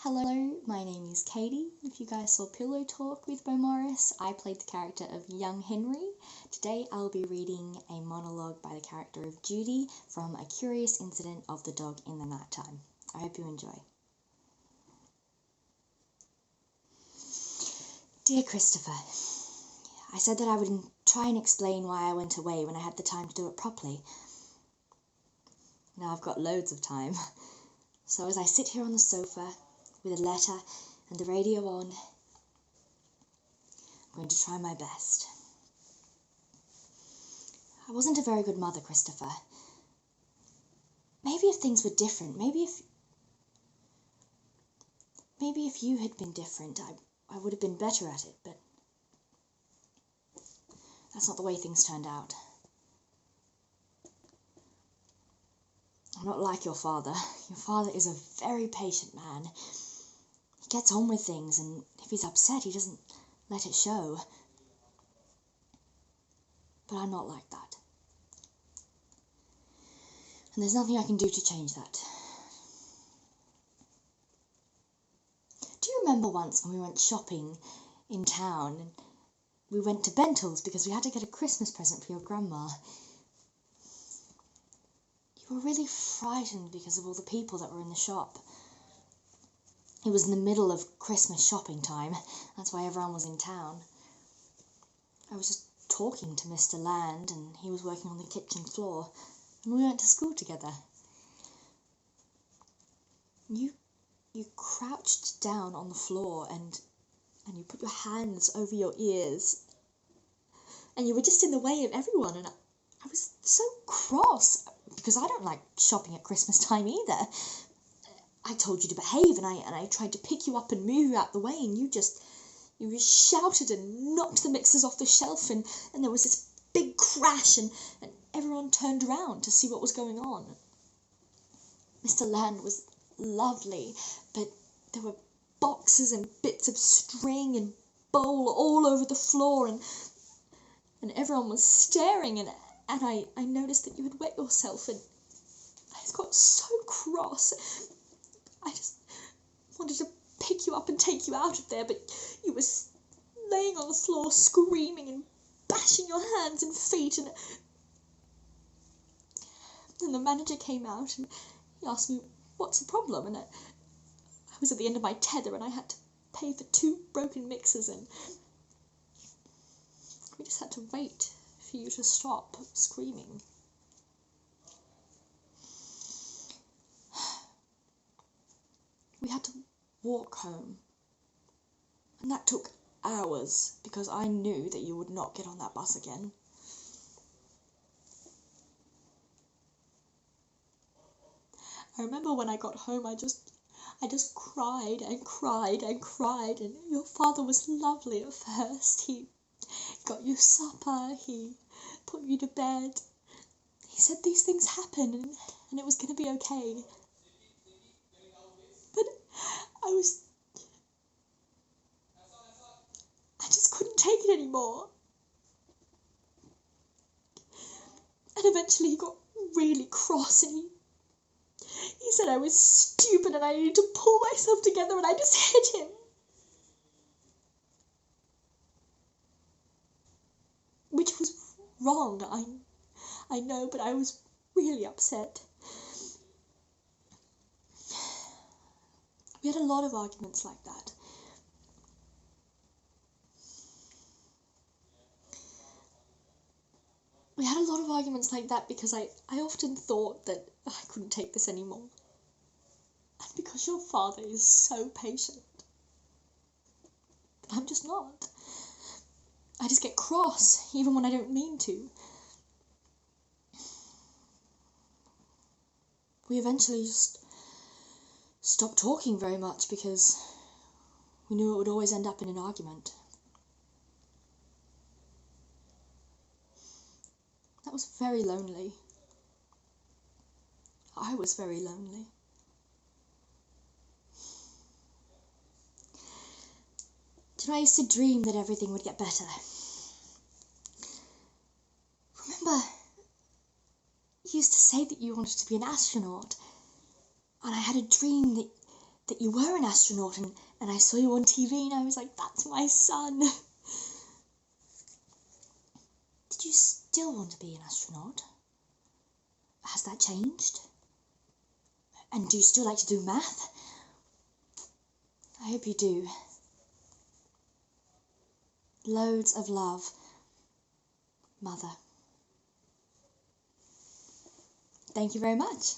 Hello, my name is Caity. If you guys saw Pillow Talk with Bo Morris, I played the character of young Henry. Today I'll be reading a monologue by the character of Judy from A Curious Incident of the Dog in the Nighttime. I hope you enjoy. Dear Christopher, I said that I would try and explain why I went away when I had the time to do it properly. Now I've got loads of time. So as I sit here on the sofa with a letter and the radio on, I'm going to try my best. I wasn't a very good mother, Christopher. Maybe if things were different, maybe if you had been different, I would have been better at it, but that's not the way things turned out. I'm not like your father. Your father is a very patient man. He gets on with things, and if he's upset, he doesn't let it show. But I'm not like that. And there's nothing I can do to change that. Do you remember once when we went shopping in town, and we went to Bentl's because we had to get a Christmas present for your grandma? You were really frightened because of all the people that were in the shop. It was in the middle of Christmas shopping time. That's why everyone was in town. I was just talking to Mr. Land, and he was working on the kitchen floor, and we went to school together. You crouched down on the floor and you put your hands over your ears, and you were just in the way of everyone, and I was so cross because I don't like shopping at Christmas time either. I told you to behave, and I tried to pick you up and move you out the way, and you just shouted and knocked the mixers off the shelf, and there was this big crash, and everyone turned around to see what was going on. Mr. Land was lovely, but there were boxes and bits of string and bowl all over the floor, and everyone was staring, and I noticed that you had wet yourself, and I just got so cross. I just wanted to pick you up and take you out of there, but you were laying on the floor screaming and bashing your hands and feet, and then the manager came out and he asked me, what's the problem? And I was at the end of my tether, and I had to pay for 2 broken mixers, and we just had to wait for you to stop screaming. We had to walk home, and that took hours because I knew that you would not get on that bus again. I remember when I got home, I just cried and cried and cried, and your father was lovely at first. He got you supper, he put you to bed. He said these things happen and it was going to be okay. But I just couldn't take it anymore. And eventually he got really cross, and he said I was stupid and I needed to pull myself together, and I just hit him. Which was wrong, I know, but I was really upset. We had a lot of arguments like that. We had a lot of arguments like that because I often thought that I couldn't take this anymore. And because your father is so patient. But I'm just not. I just get cross, even when I don't mean to. We eventually just stopped talking very much because we knew it would always end up in an argument. That was very lonely. I was very lonely. Do you know, I used to dream that everything would get better. Remember, you used to say that you wanted to be an astronaut, and I had a dream that that you were an astronaut, and I saw you on TV and I was like, that's my son. Did you still want to be an astronaut? Has that changed? And do you still like to do math? I hope you do. Loads of love, Mother. Thank you very much.